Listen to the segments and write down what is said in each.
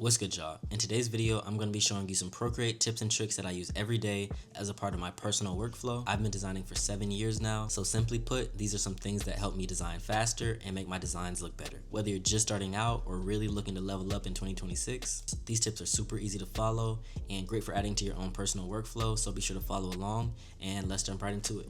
What's good, y'all? In today's video, I'm going to be showing you some Procreate tips and tricks that I use every day as a part of my personal workflow. I've been designing for 7 years now, so simply put, these are some things that help me design faster and make my designs look better. Whether you're just starting out or really looking to level up in 2026, these tips are super easy to follow and great for adding to your own personal workflow, so be sure to follow along and let's jump right into it.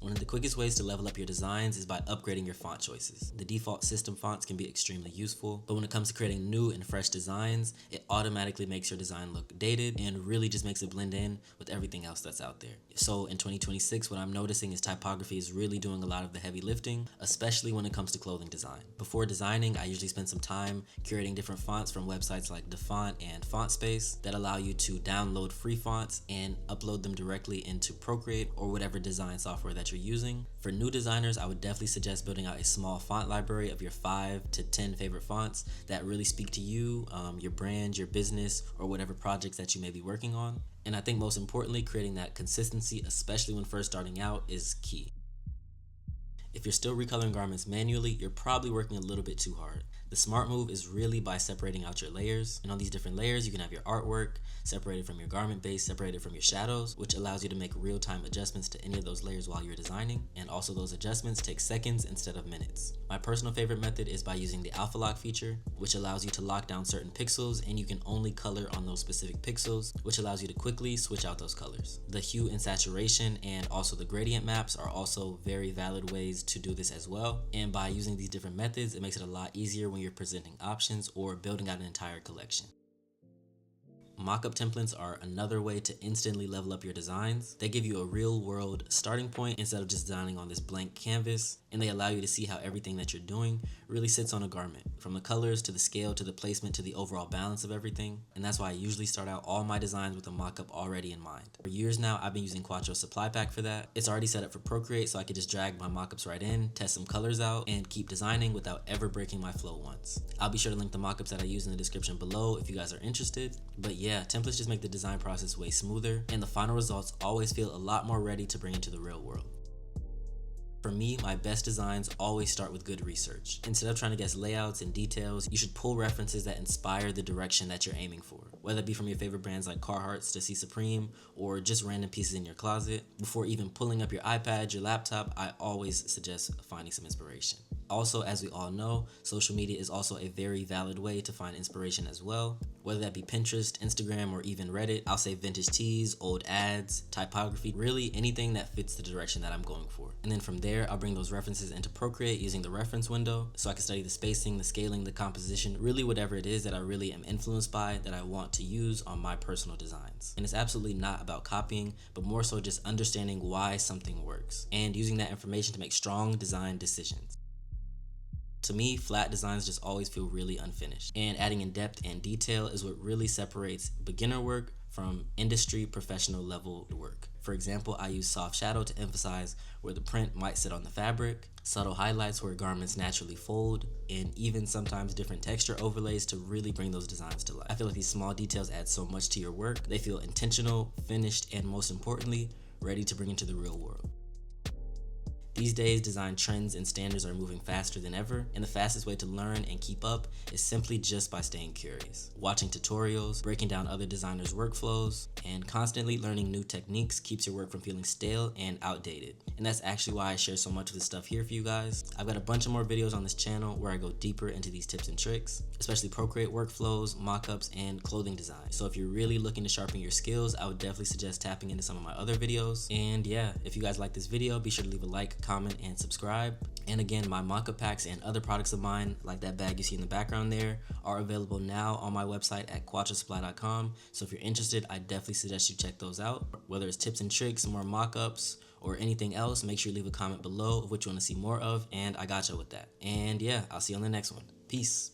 One of the quickest ways to level up your designs is by upgrading your font choices. The default system fonts can be extremely useful, but when it comes to creating new and fresh designs, it automatically makes your design look dated and really just makes it blend in with everything else that's out there. So in 2026, what I'm noticing is typography is really doing a lot of the heavy lifting, especially when it comes to clothing design. Before designing, I usually spend some time curating different fonts from websites like DaFont and FontSpace that allow you to download free fonts and upload them directly into Procreate or whatever design software that you're using. For new designers, I would definitely suggest building out a small font library of your 5 to 10 favorite fonts that really speak to you, your brand, your business, or whatever projects that you may be working on. And I think most importantly, creating that consistency, especially when first starting out, is key. If you're still recoloring garments manually, you're probably working a little bit too hard. The smart move is really by separating out your layers. And on these different layers, you can have your artwork separated from your garment base, separated from your shadows, which allows you to make real-time adjustments to any of those layers while you're designing. And also those adjustments take seconds instead of minutes. My personal favorite method is by using the alpha lock feature, which allows you to lock down certain pixels and you can only color on those specific pixels, which allows you to quickly switch out those colors. The hue and saturation and also the gradient maps are also very valid ways to do this as well. And by using these different methods, it makes it a lot easier when you're presenting options or building out an entire collection. Mockup templates are another way to instantly level up your designs. They give you a real world starting point instead of just designing on this blank canvas, and they allow you to see how everything that you're doing really sits on a garment, from the colors to the scale to the placement to the overall balance of everything. And that's why I usually start out all my designs with a mockup already in mind. For years now, I've been using Quattro Supply Pack for that. It's already set up for Procreate, so I could just drag my mockups right in, test some colors out, and keep designing without ever breaking my flow once. I'll be sure to link the mockups that I use in the description below if you guys are interested. But yeah, templates just make the design process way smoother, and the final results always feel a lot more ready to bring into the real world. For me, my best designs always start with good research. Instead of trying to guess layouts and details, you should pull references that inspire the direction that you're aiming for, whether it be from your favorite brands like Carhartt's to See Supreme or just random pieces in your closet. Before even pulling up your iPad, your laptop, I always suggest finding some inspiration. Also, as we all know, social media is also a very valid way to find inspiration as well. Whether that be Pinterest, Instagram, or even Reddit, I'll say vintage tees, old ads, typography, really anything that fits the direction that I'm going for. And then from there, I'll bring those references into Procreate using the reference window so I can study the spacing, the scaling, the composition, really whatever it is that I really am influenced by that I want to use on my personal designs. And it's absolutely not about copying, but more so just understanding why something works and using that information to make strong design decisions. To me, flat designs just always feel really unfinished, and adding in depth and detail is what really separates beginner work from industry professional level work. For example, I use soft shadow to emphasize where the print might sit on the fabric, subtle highlights where garments naturally fold, and even sometimes different texture overlays to really bring those designs to life. I feel like these small details add so much to your work. They feel intentional, finished, and most importantly, ready to bring into the real world. These days, design trends and standards are moving faster than ever, and the fastest way to learn and keep up is simply just by staying curious. Watching tutorials, breaking down other designers' workflows, and constantly learning new techniques keeps your work from feeling stale and outdated. And that's actually why I share so much of this stuff here for you guys. I've got a bunch of more videos on this channel where I go deeper into these tips and tricks, especially Procreate workflows, mockups, and clothing design. So if you're really looking to sharpen your skills, I would definitely suggest tapping into some of my other videos. And yeah, if you guys like this video, be sure to leave a like, comment, and subscribe. And again, my Mockup Packs and other products of mine, like that bag you see in the background there, are available now on my website at quattrosupply.com. So if you're interested, I definitely suggest you check those out. Whether it's tips and tricks, more mockups, or anything else, make sure you leave a comment below of what you want to see more of, and I gotcha with that. And yeah, I'll see you on the next one. Peace.